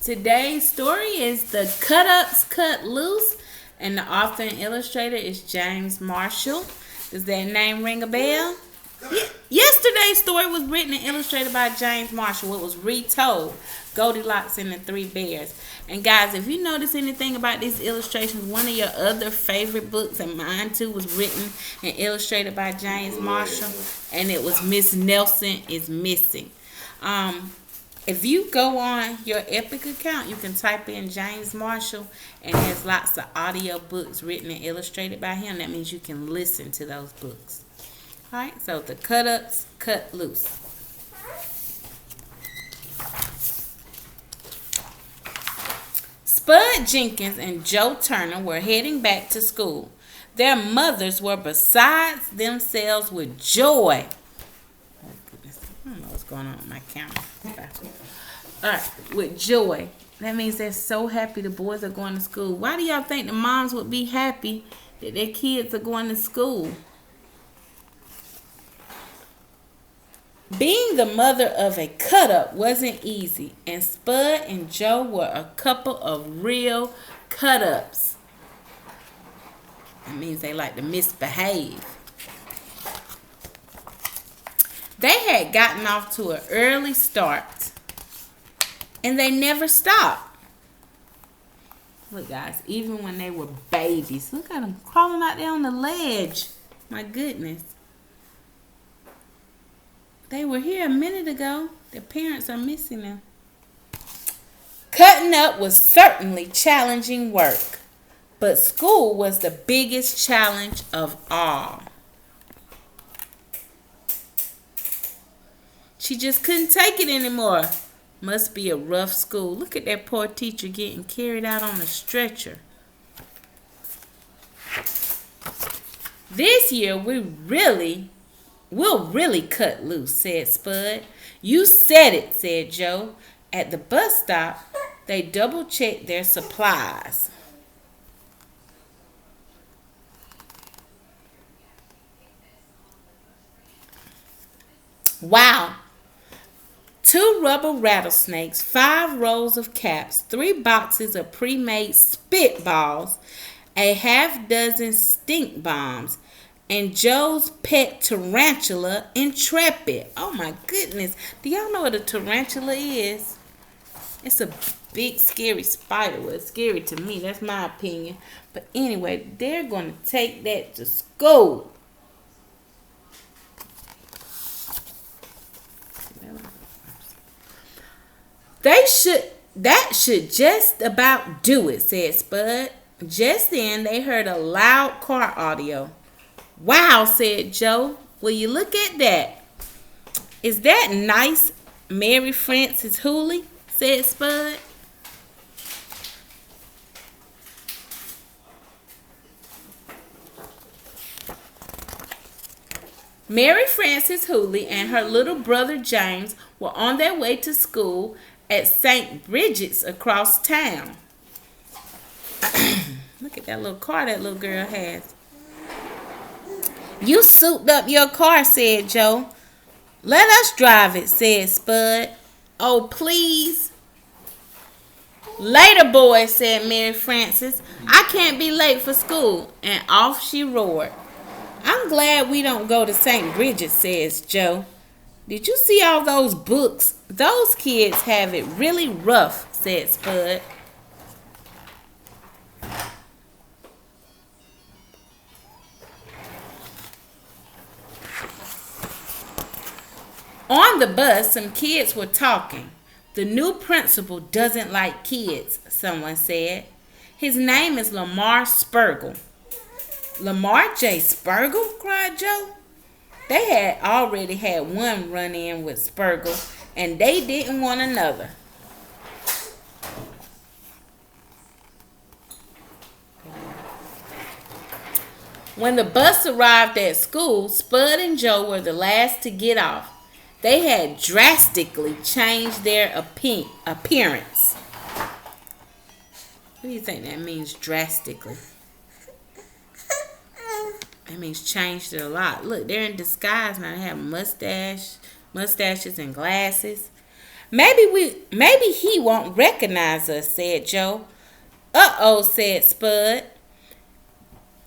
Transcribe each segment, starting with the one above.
Today's story is The Cut Ups Cut Loose, and the author and illustrator is James Marshall. Does that name ring a bell? Yesterday's story was written and illustrated by James Marshall. It was retold, Goldilocks and the Three Bears. And guys, if you notice anything about these illustrations, one of your other favorite books, and mine too, was written and illustrated by James Marshall, and it was Miss Nelson is Missing. If you go on your Epic account, you can type in James Marshall, and there's lots of audio books written and illustrated by him. That means you can listen to those books. All right, so The Cut Ups Cut Loose. Spud Jenkins and Joe Turner were heading back to school. Their mothers were besides themselves with joy. Oh, goodness. I don't know what's going on with my camera. All right, with joy. That means they're so happy the boys are going to school. Why do y'all think the moms would be happy that their kids are going to school? Being the mother of a cut-up wasn't easy, and Spud and Joe were a couple of real cut-ups. That means they like to misbehave. They had gotten off to an early start, and they never stopped. Look, guys, even when they were babies, look at them crawling out there on the ledge. My goodness. They were here a minute ago. Their parents are missing them. Cutting up was certainly challenging work, but school was the biggest challenge of all. She just couldn't take it anymore. Must be a rough school. Look at that poor teacher getting carried out on a stretcher. This year we'll really cut loose, said Spud. You said it, said Joe. At the bus stop, they double-checked their supplies. Wow. 2 rubber rattlesnakes, 5 rolls of caps, 3 boxes of pre-made spitballs, a half-dozen stink bombs, and Joe's pet tarantula, Intrepid. Oh my goodness. Do y'all know what a tarantula is? It's a big scary spider. Well, it's scary to me. That's my opinion. But anyway, they're going to take that to school. That should just about do it, said Spud. Just then they heard a loud car audio. Wow, said Joe. Will you look at that? Is that nice, Mary Frances Hooley? Said Spud. Mary Frances Hooley and her little brother James were on their way to school at St. Bridget's across town. Look at that little car that little girl has. You souped up your car, said Joe. Let us drive it, said Spud. Oh, please. Later, boys, said Mary Frances. I can't be late for school. And off she roared. I'm glad we don't go to St. Bridget's, says Joe. Did you see all those books? Those kids have it really rough, said Spud. On the bus, some kids were talking. The new principal doesn't like kids, someone said. His name is Lamar Spurgle. Lamar J. Spurgle? Cried Joe. They had already had one run-in with Spurgle, and they didn't want another. When the bus arrived at school, Spud and Joe were the last to get off. They had drastically changed their appearance. What do you think that means, drastically? That means changed it a lot. Look, they're in disguise now. They have mustaches and glasses. Maybe he won't recognize us, said Joe. Uh-oh, said Spud.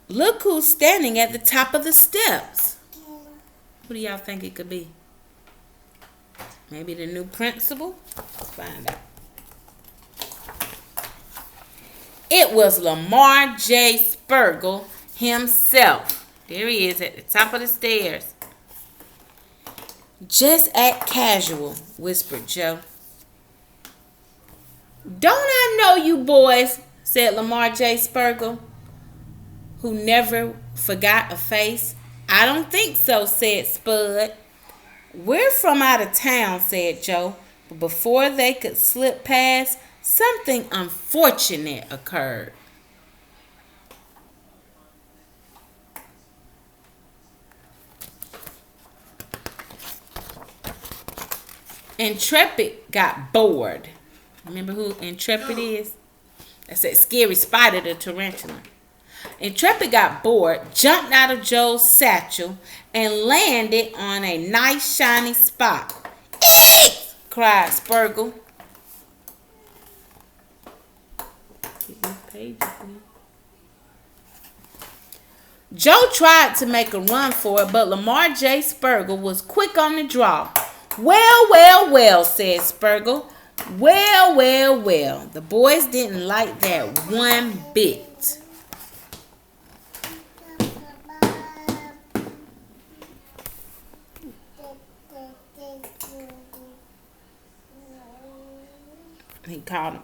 Look who's standing at the top of the steps. Who do y'all think it could be? Maybe the new principal? Let's find out. It was Lamar J. Spergel himself. There he is at the top of the stairs. Just act casual, whispered Joe. Don't I know you boys, said Lamar J. Spergel, who never forgot a face. I don't think so, said Spud. We're from out of town, said Joe. But before they could slip past, something unfortunate occurred. Intrepid got bored. Remember who Intrepid is? That's that scary spider, the tarantula. Intrepid got bored, jumped out of Joe's satchel, and landed on a nice shiny spot. Eek! Cried Spergel. Joe tried to make a run for it, but Lamar J. Spergel was quick on the draw. Well, well, well, said Spergel. Well, well, well. The boys didn't like that one bit. He called him.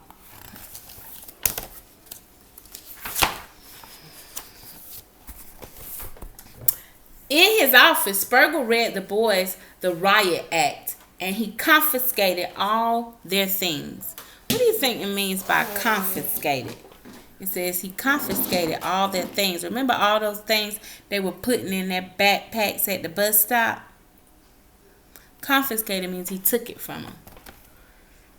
In his office, Spergel read the boys the riot act, and he confiscated all their things. What do you think it means by confiscated? It says he confiscated all their things. Remember all those things they were putting in their backpacks at the bus stop? Confiscated means he took it from them.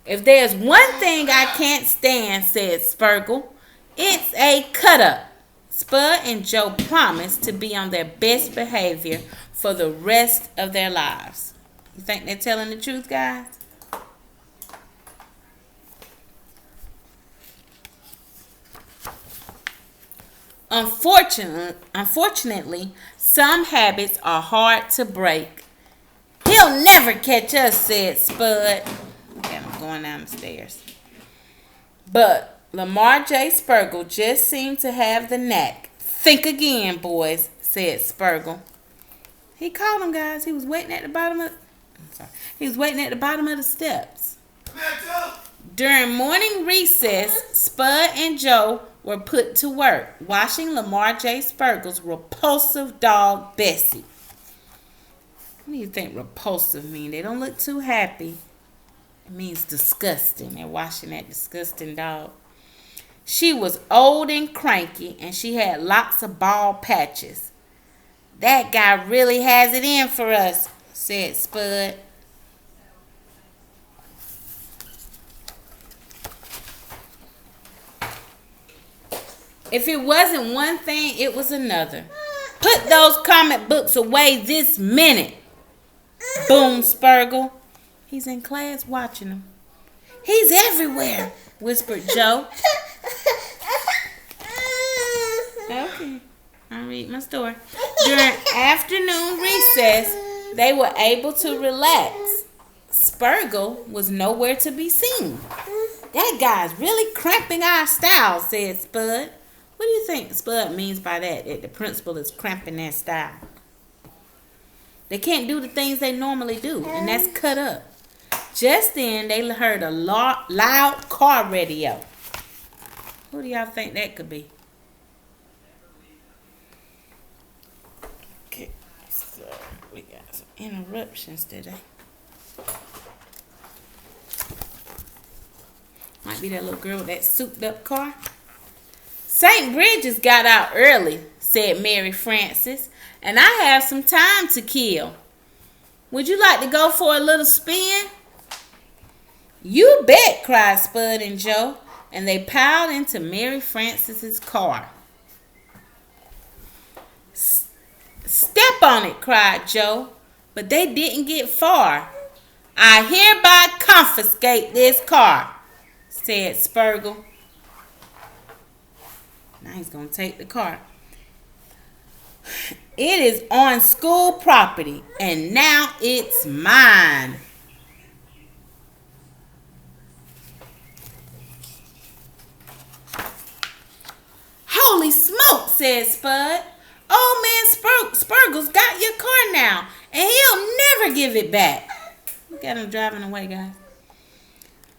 If there's one thing I can't stand, said Spergel, it's a cut-up. Spud and Joe promised to be on their best behavior for the rest of their lives. You think they're telling the truth, guys? Unfortunately, some habits are hard to break. He'll never catch us, said Spud. Okay, I'm going down the stairs. But Lamar J. Spergel just seemed to have the knack. Think again, boys, said Spergel. He called them, guys. He was waiting at the bottom of the steps. During morning recess, Spud and Joe were put to work washing Lamar J. Spergel's repulsive dog, Bessie. What do you think repulsive mean? They don't look too happy. It means disgusting. They're washing that disgusting dog. She was old and cranky, and she had lots of bald patches. That guy really has it in for us, said Spud. If it wasn't one thing, it was another. Put those comic books away this minute, boomed Spergel. He's in class watching them. He's everywhere, whispered Joe. Okay, I'll read my story. During afternoon recess, they were able to relax. Spergel was nowhere to be seen. That guy's really cramping our style, said Spud. What do you think Spud means by that? That the principal is cramping their style. They can't do the things they normally do, and that's cut up. Just then, they heard a loud car radio. Who do y'all think that could be? Okay, so we got some interruptions today. Might be that little girl with that souped up car. St. Bridges got out early, said Mary Frances, and I have some time to kill. Would you like to go for a little spin? You bet, cried Spud and Joe, and they piled into Mary Frances's car. Step on it, cried Joe, but they didn't get far. I hereby confiscate this car, said Spurgle. Now he's going to take the car. It is on school property, and now it's mine. Holy smoke, said Spud. Old man Spurgle's got your car now, and he'll never give it back. Look at him driving away, guys.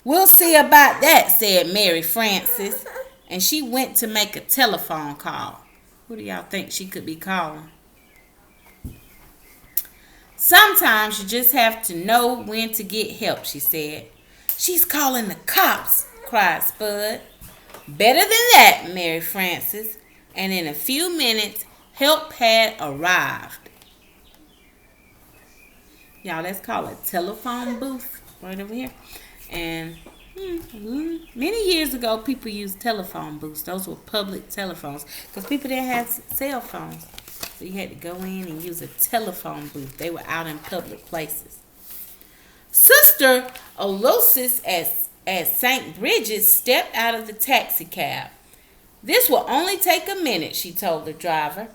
We'll see about that, said Mary Frances, and she went to make a telephone call. Who do y'all think she could be calling? Sometimes you just have to know when to get help, she said. She's calling the cops, cried Spud. Better than that, Mary Frances. And in a few minutes, help had arrived. Y'all, that's called a telephone booth right over here. And many years ago, people used telephone booths. Those were public telephones because people didn't have cell phones. So you had to go in and use a telephone booth. They were out in public places. Sister Aloysius at St. Bridget's stepped out of the taxi cab. This will only take a minute, she told the driver.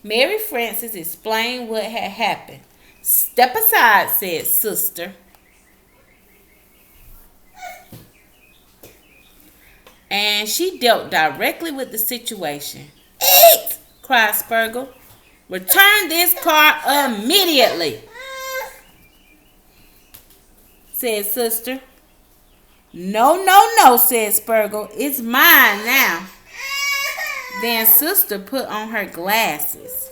Mary Frances explained what had happened. Step aside, said Sister. And she dealt directly with the situation. Eat! Cried Spurgle. Return this car immediately, said Sister. No, said Spurgle. It's mine now. Then Sister put on her glasses.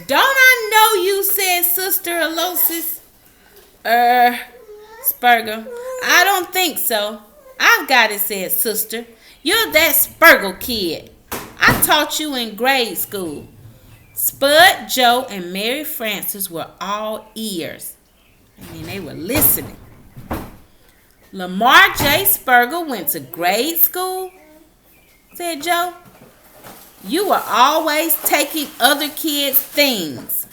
Don't I know you, said Sister Aloysius. Spurgle. I don't think so. I've got it, said Sister. You're that Spurgle kid. I taught you in grade school. Spud, Joe, and Mary Frances were all ears. They were listening. Lamar J. Spurgle went to grade school, said Joe. You were always taking other kids' things,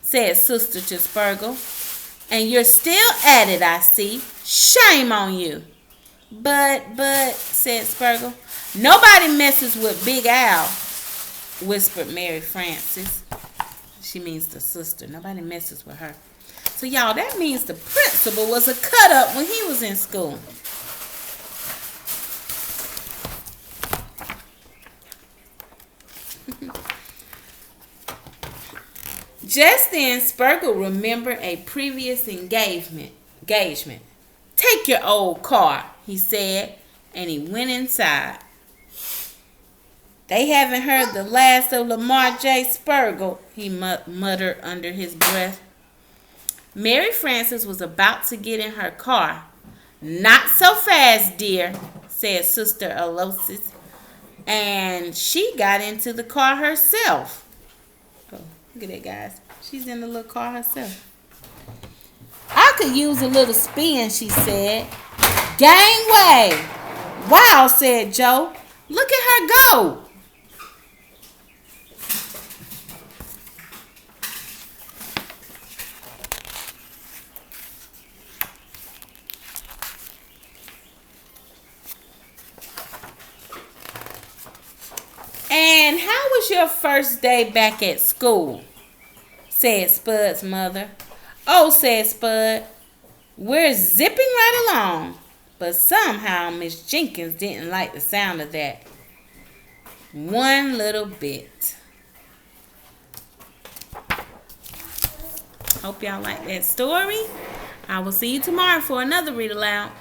said Sister to Spurgle. And you're still at it, I see. Shame on you. But, said Spurgle. Nobody messes with Big Al, whispered Mary Frances. She means the sister. Nobody messes with her. So, y'all, that means the principal was a cut-up when he was in school. Just then, Spurgle remembered a previous engagement. Take your old car, he said, and he went inside. They haven't heard the last of Lamar J. Spurgle, he muttered under his breath. Mary Frances was about to get in her car. Not so fast, dear, said Sister Aloysius, and she got into the car herself. Oh, look at that, guys. She's in the little car herself. I could use a little spin, she said. Gangway! Wow, said Joe. Look at her go. And how was your first day back at school? Said Spud's mother. Oh, said Spud, we're zipping right along. But somehow Miss Jenkins didn't like the sound of that. One little bit. Hope y'all like that story. I will see you tomorrow for another read aloud.